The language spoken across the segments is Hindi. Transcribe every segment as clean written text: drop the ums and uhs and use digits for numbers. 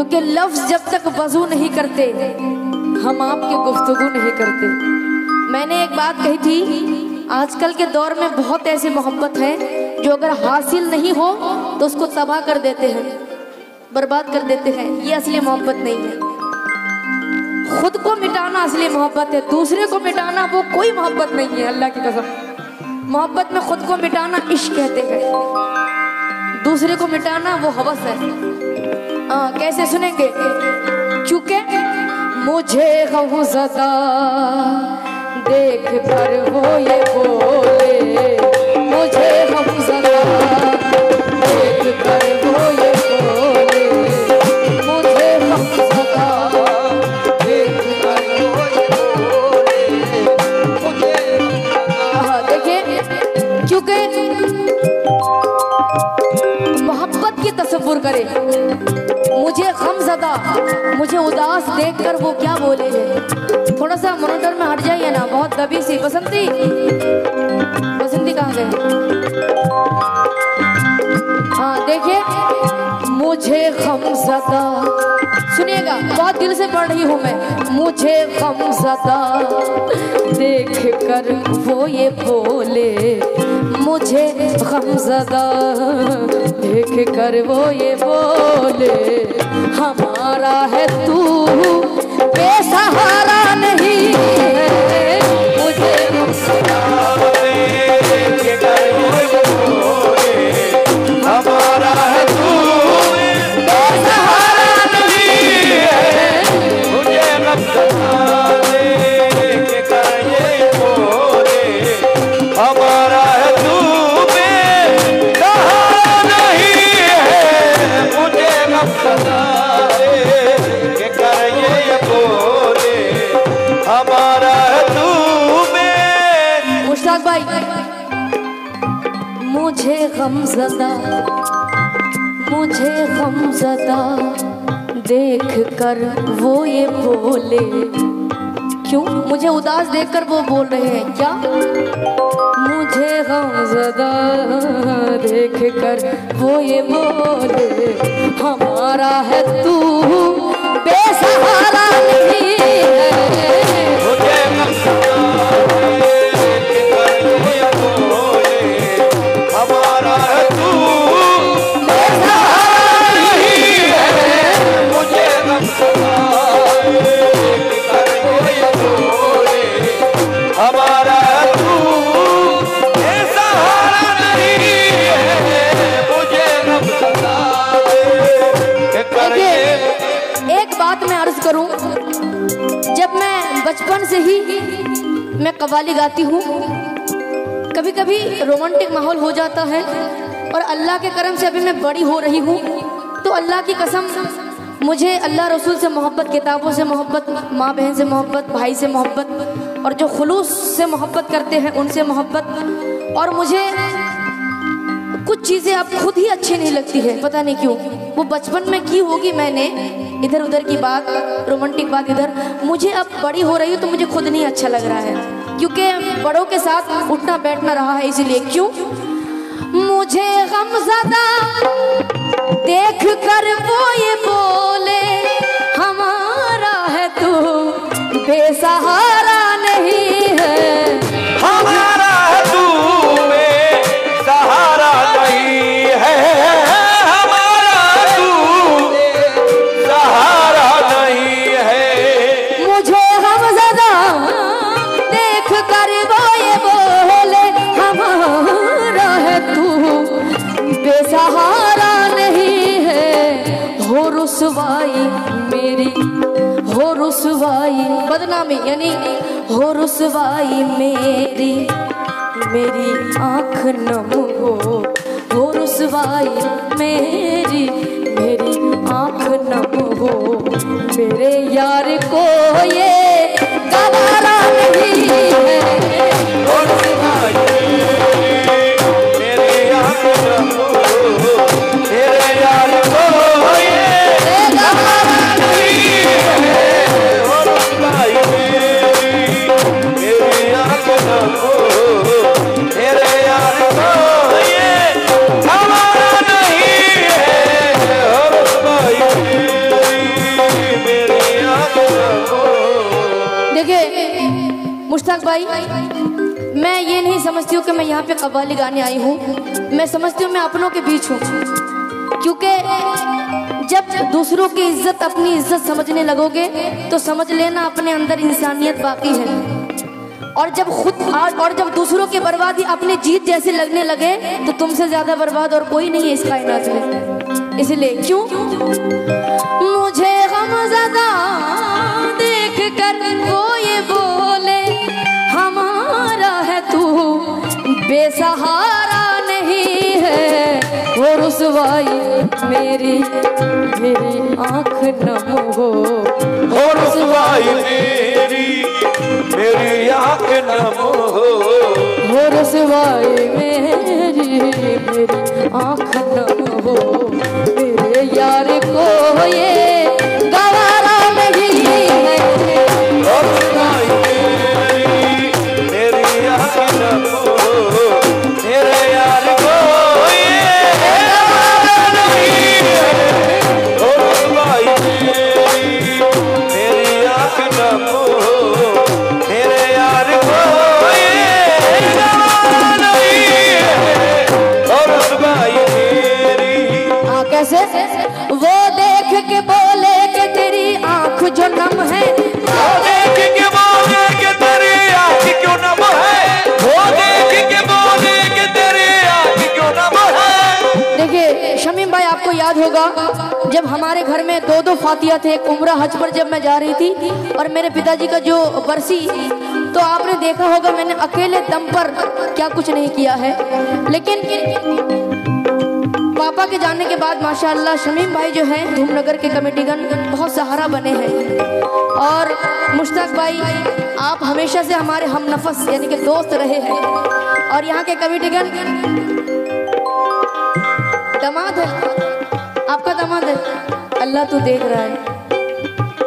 क्योंकि लफ्ज जब तक वजू नहीं करते हम आपकी गुफ्तगू नहीं करते। मैंने एक बात कही थी, आजकल के दौर में बहुत ऐसी मोहब्बत है जो अगर हासिल नहीं हो तो उसको तबाह कर देते हैं, बर्बाद कर देते हैं। ये असली मोहब्बत नहीं है। खुद को मिटाना असली मोहब्बत है, दूसरे को मिटाना वो कोई मोहब्बत नहीं है। अल्लाह की कसम, मोहब्बत में खुद को मिटाना इश्क कहते हैं, दूसरे को मिटाना वो हवस है। कैसे सुनेंगे? चूंकि मुझे गमज़दा देख कर वो ये बोले, मुझे गमज़दा देख कर वो ये बोले, मुझे गमज़दा देख कर वो ये बोले, मुझे। देखिए, क्योंकि मोहब्बत की तसव्वुर करे, मुझे गमज़दा, मुझे उदास देखकर वो क्या बोले हैं। थोड़ा सा मॉनिटर में हट जाइए ना, बहुत दबी सी। बसंती, बसंती कहाँ गए? हाँ देखिए, मुझे गमज़दा, सुनिएगा, बहुत दिल से पढ़ रही हूँ मैं। मुझे गमज़दा देख कर वो ये बोले, मुझे गमज़दा देख कर वो ये बोले, हमारा है तू बेसहारा नहीं है। मुझे गमज़दा देख कर वो ये बोले, हमारा है तू बेसहारा नहीं है। मुझे गमज़दा देख कर ये बोले, हमारा है तू बेसहारा नहीं है। मुझे गमज़दा देख कर ये बोले, हमारा है तू बेसहारा। मुश्ताक भाई, मुझे गमज़दा, मुझे गमज़दा देख कर वो ये बोले, क्यों? मुझे उदास देखकर वो बोल रहे हैं क्या? मुझे गमज़दा देख कर वो ये बोले, हमारा है तू बेसहारा नहीं है। मुझे गमज़दा देख कर वो ये बोले, हमारा है तू बेसहारा नहीं है। मुझे गमज़दा देख कर वो ये बोले, हमारा है तू बेसहारा नहीं है। मुझे गमज़दा देख कर ये। एक बात मैं अर्ज करूं, जब मैं बचपन से ही मैं कव्वाली गाती हूँ, कभी कभी रोमांटिक माहौल हो जाता है, और अल्लाह के करम से अभी मैं बड़ी हो रही हूँ, तो अल्लाह की कसम मुझे अल्लाह रसूल से मोहब्बत, किताबों से मोहब्बत, माँ बहन से मोहब्बत, भाई से मोहब्बत, और जो खुलूस से मोहब्बत करते हैं उनसे मोहब्बत। और मुझे कुछ चीज़ें अब खुद ही अच्छी नहीं लगती है, पता नहीं क्यों। वो बचपन में की होगी मैंने, इधर उधर की बात, रोमांटिक बात इधर। मुझे अब बड़ी हो रही हूँ तो मुझे खुद नहीं अच्छा लग रहा है, क्योंकि बड़ों के साथ उठना बैठना रहा है, इसलिए। क्यों? मुझे गमज़दा देख कर वो ये बोले, हमारा है तू बेसहारा नहीं है। हमारा है तू बेसहारा नहीं है। हमारा तू बेसहारा नहीं है। मुझे गमज़दा देख कर वो ये बोले, हमारा है तू बेसहारा नहीं है। हो रुसवाई मेरी, हो रुसवाई, बदनामी यानी हो रुसवाई मेरी, मेरी आँख नम हो रुसवाई मेरी, मेरी आँख नम हो। मेरे यार को ये गवारा नहीं है। हो रुसवाई मेरी आँख नम हो, मेरे यार को ये गवारा नहीं है। हो रुसवाई मेरी आँख नम हो, मेरे यार को ये गवारा नहीं है। हो रुसवाई भाई, मैं ये नहीं समझती हूँ कि मैं यहाँ पे कव्वाली गाने आई हूँ। मैं समझती हूँ मैं अपनों के बीच हूँ, क्योंकि जब दूसरों की इज्जत अपनी इज्जत समझने लगोगे तो समझ लेना अपने अंदर इंसानियत बाकी है। और जब दूसरों की बर्बादी अपनी जीत जैसे लगने लगे तो तुमसे ज्यादा बर्बाद और कोई नहीं है इस कायनात में। इसलिए क्यों मुझे गमज़दा देख कर वो ये बोले हमारा है तू बेसहारा नहीं है, वो रुसवाई मेरी आँख नम हो, वो रुसवाई मेरी आँख नम हो, वो रुसवाई मेरी आँख नम हो, मेरे यार को ये गवारा नहीं है, वो रुसवाई मेरी आँख नम हो, मेरे यार को ये गवारा नहीं है, वो रुसवाई मेरी आँख नम हो, वो देख के बोले कि तेरी आँख जो नम है, वो देख के बोले कि तेरी आँख क्यों नम है, वो देख के बोले कि तेरी आँख क्यों नम है। देखिए शमीम भाई, आपको याद होगा जब हमारे घर में दो फातिया थे, एक उम्रा हज पर जब मैं जा रही थी और मेरे पिताजी का जो बरसी, तो आपने देखा होगा मैंने अकेले दम पर क्या कुछ नहीं किया है। लेकिन पापा के जाने के बाद माशाअल्लाह शमीम भाई जो हैं धूमनगर के कमेटीगण बहुत सहारा बने हैं। और मुश्ताक भाई, आप हमेशा से हमारे हम नफस यानी कि दोस्त रहे हैं। और यहाँ के कमेटीगण दामाद है, आपका दामाद है, अल्लाह तू देख रहा है।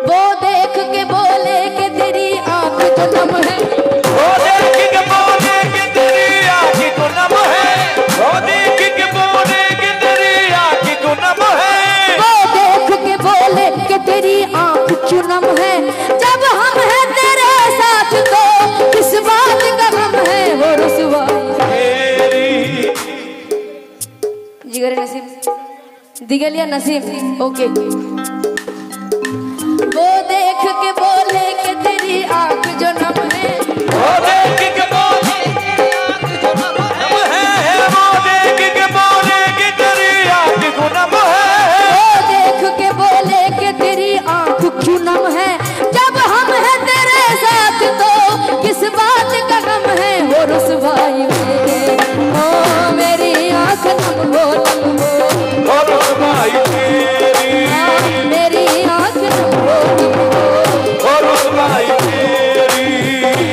वो देख के बोले कि तेरी आँख जो नम है, वो देख के बोले कि तेरी आँख जो नम है, वो देख के बोले कि तेरी आँख जो नम है, वो देख के बोले कि तेरी आँख क्यों नम है, जब हम हैं तेरे साथ तो किस बात का गम है, वो रुसवाई जिगर नसीब दिगलिया नसीब ओके। वो देख के बोले कि तेरी आँख जो नम है, वो देख के बोले कि आँख जो नम है, वो देख के बोले कि तेरी आँख जो नम है, वो देख के बोले कि तेरी आँख क्यों नम है, जब हम हैं तेरे साथ तो किस बात का गम है, वो रुसवाई मेरी आँख नम हो, वो रुसवाई मेरी आँख नम हो, वो रुसवाई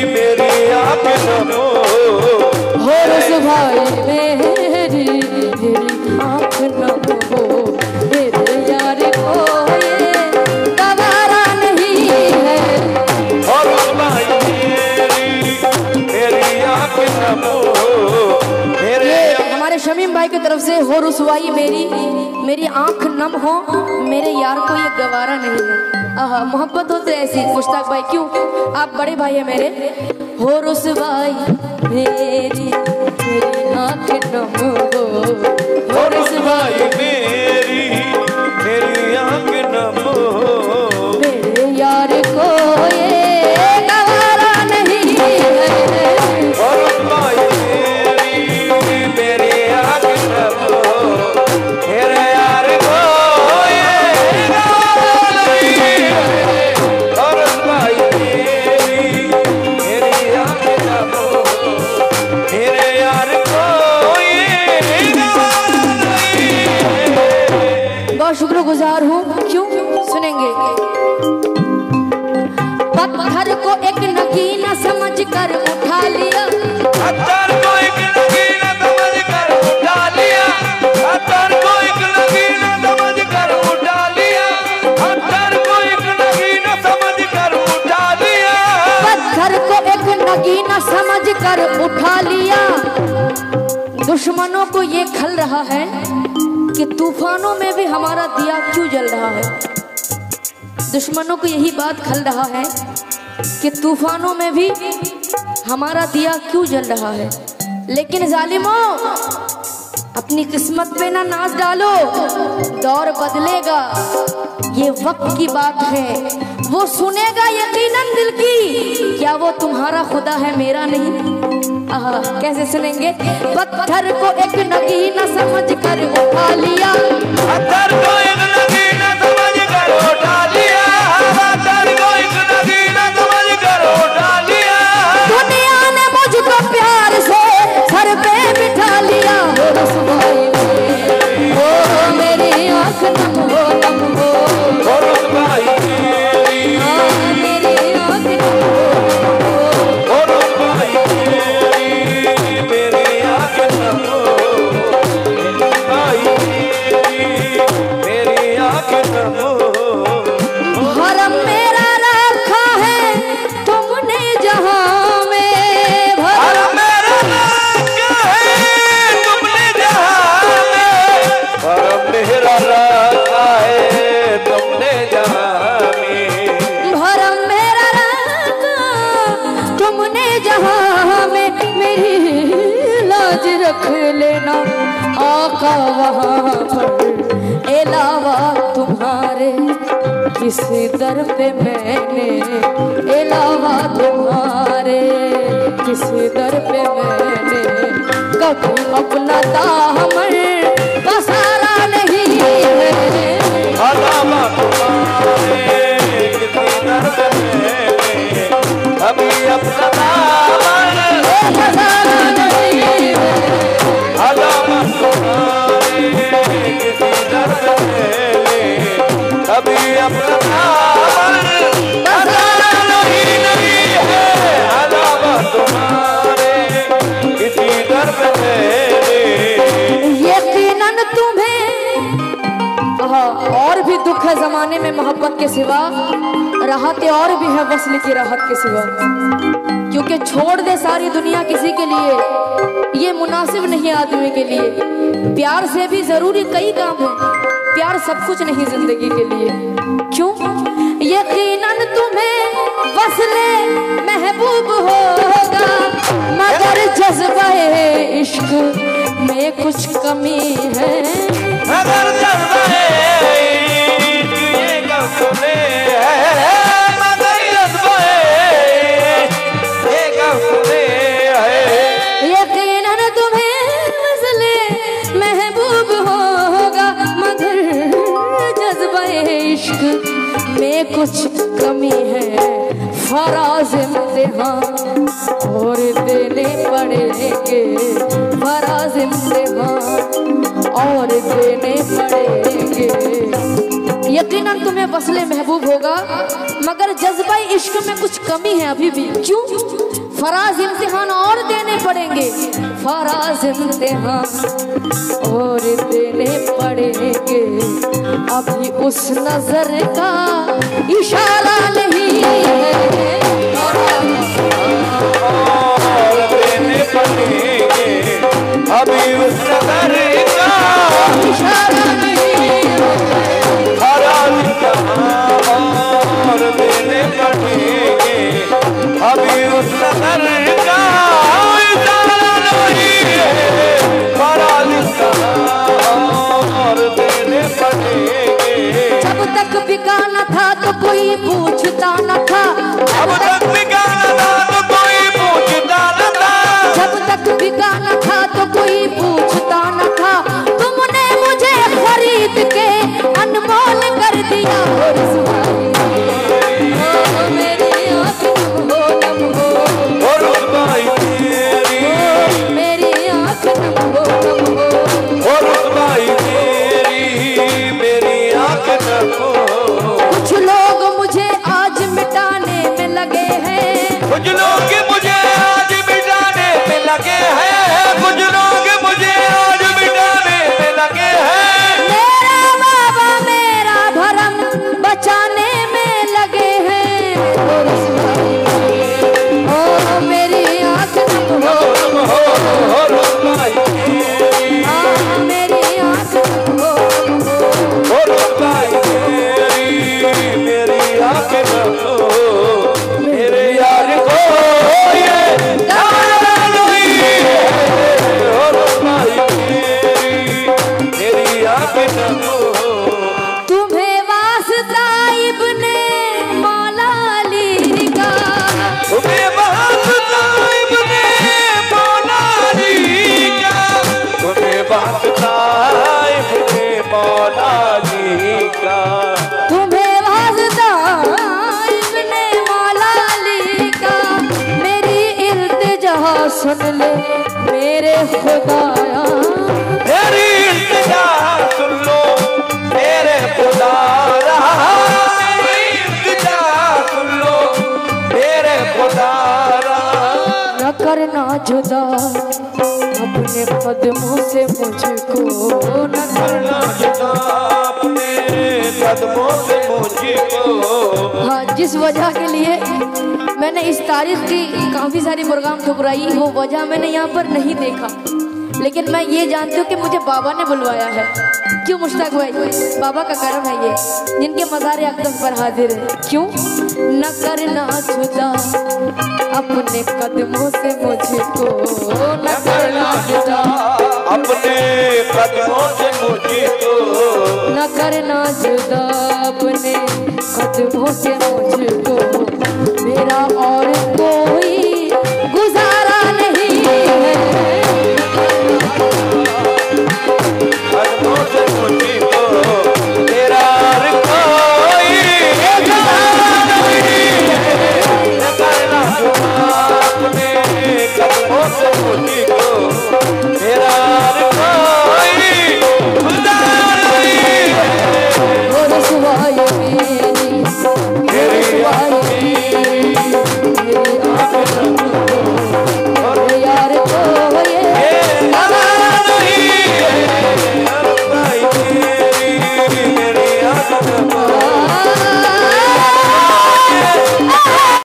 मेरी आँख नम हो, हो रुसवाई मेरी आँख नम हो, मेरे यार को ये गवारा नहीं है, वो रुसवाई मेरी आँख नम हो, मेरे हमारे शमीम भाई की तरफ से हो रुसवाई मेरी आंख नम हो, मेरे यार को ये गवारा नहीं है। आहा, मोहब्बत हो तो ऐसी मुश्ताक भाई, क्यों आप बड़े भाई है मेरे। हो रुसवाई मेरी आंख नम हो, हो रुसवाई मेरी आँख नम हो, मेरे यार को ये गवारा नहीं है, हो रुसवाई मेरी आँख नम हो, मेरे यार को ये गवारा नहीं है, हो रुसवाई मेरी आँख नम हो, मेरे यार को ये गवारा नहीं है। बहुत शुक्रगुजार हूँ। क्यों सुनेंगे। पत्थर को एक नगीना समझ कर उठा लिया, पत्थर को एक नगीना समझ कर उठा लिया, पत्थर को एक नगीना समझ कर उठा लिया, पत्थर को एक नगीना समझ कर उठा लिया, पत्थर को एक नगीना समझ कर उठा लिया। दुश्मनों को ये खल रहा है कि तूफानों में भी हमारा दिया क्यों जल रहा है। दुश्मनों को यही बात खल रहा है कि तूफानों में भी हमारा दिया क्यों जल रहा है। लेकिन जालिमों, अपनी किस्मत पे ना नाच डालो, दौर बदलेगा, ये वक्त की बात है। वो सुनेगा यकीनन दिल की, क्या वो तुम्हारा खुदा है मेरा नहीं। आहा, कैसे सुनेंगे। पत्थर को एक नगीना समझ कर उठा लिया, पत्थर को एक नगीना समझ कर उठा लिया, पत्थर को एक नगीना समझ कर उठा लिया। दुनिया ने मुझको प्यार से सर पे बिठा लिया। हो रसवाई में, हो मेरी आँख नम हो, नम हो, हो रसवाई मेरी, हाँ मेरी आँख नम हो, हो रसवाई मेरी, मेरी आँख नम हो, रसवाई मेरी आँख नम हो। भरम मेरा रखा है तुमने जहाँ में, भरम मेरा रखा है तुमने जहाँ में, भरम मेरा रखा है तुमने जहाँ में, भरम मेरा रखा तुमने जहाँ में। मेरी लाज रख लेना आका वहाँ पर, अलावा तुम्हारे किस दर पे मैंने, अलावा तुम्हारे किस दर पे मैंने कभी अपना दामन पसारा नहीं है। अलावा तुम्हारे किसी दर्द में अभी अपना दामन पसारा नहीं है। अलावा तुम्हारे किसी दर्द में अभी अपना दामन पसारा नहीं है। अलावा तुम्हारे किसी दर्द में यकीनन तुम्हें और भी दुख है जमाने में मोहब्बत के सिवा, राहत और भी है वस्ल की राहत के सिवा। क्योंकि छोड़ दे सारी दुनिया किसी के लिए, ये मुनासिब नहीं आदमी के लिए। प्यार से भी जरूरी कई काम है, प्यार सब कुछ नहीं जिंदगी के लिए। क्यों? यकीनन तुम्हें वस्ले महबूब होगा, मगर जज्बे इश्क में कुछ कमी है। अगर जज्बे ये गफले है, मगर जज्बे ये गफले है। यकीनन तुम्हें वस्ले महबूब होगा, मगर जज्बे इश्क में कुछ कमी है। फराज इम्तिहान और देने पड़ेंगे, फराज इम्तिहान और देने पड़ेंगे। यकीनन तुम्हें वस्ले महबूब होगा, मगर जज्बा इश्क में कुछ कमी है अभी भी। क्यों? फराज इम्तिहान और देने पड़ेंगे, फराज इम्तिहान और देने पड़ेंगे। अभी उस नजर का इशारा नहीं है, और देने पड़ेंगे। अभी उस नजर का इशारा नहीं है। फराज और देने पड़ेंगे। अभी उस नजर का इशारा नहीं है। फराज और देने पड़ेंगे। जब तक बिका न था तो कोई पूछता न था, अब तक बिका न था तो कोई पूछता न था, जब तक बिका न था तो कोई पूछता न था। तुमने मुझे खरीद के अनमोल कर दिया। हो रसवाई हो मेरी आँख नम हो, नम हो, हो रसवाई मेरी, मेरी आँख नम हो, नम हो। हो रसवाई मेरी आँख नम हो। कुछ लोग मुझे आज मिटाने में लगे हैं, कुछ लोग मुझे आज मिटाने में लगे हैं, कुछ लोग मुझे आज मिटाने में लगे हैं। मेरा बाबा मेरा भरम बचाने में लगे हैं। हो रसवाई हो मेरी आँख नम हो, हो रसवाई मेरी, हाँ मेरी आँख नम हो, हो रसवाई मेरी आँख नम हो। मेरे यार को किनको तुम्हें वास्ता इब्ने मौला अली का, तुम्हें वास्ता इब्ने मौला अली का, तुम्हें वास्ता इब्ने मौला अली का, तुम्हें वास्ता इब्ने मौला अली का, मेरी इल्तिजा सुन ले मेरे खुदाया, मेरी इल्तिजा सुन लो मेरे खुदारा, मेरी इल्तिजा सुन लो मेरे खुदारा। न करना जुदा अपने कदमों से मुझको, न करना जुदा अपने कदमों से मुझको। हाँ, जिस वजह के लिए मैंने इस तारीख की काफ़ी सारी प्रोग्राम ठुकराई, वो वजह मैंने यहाँ पर नहीं देखा, लेकिन मैं ये जानती हूँ कि मुझे बाबा ने बुलवाया है। क्यों मुश्ताक भाई? बाबा का करम है ये, जिनके मज़ार अक़दस पर हाजिर है। क्यों? न करना जुदा अपने कदमों से मुझको, न करना जुदा अपने कदमों से मुझको, न करना जुदा अपने कदमों से मुझको, मेरा और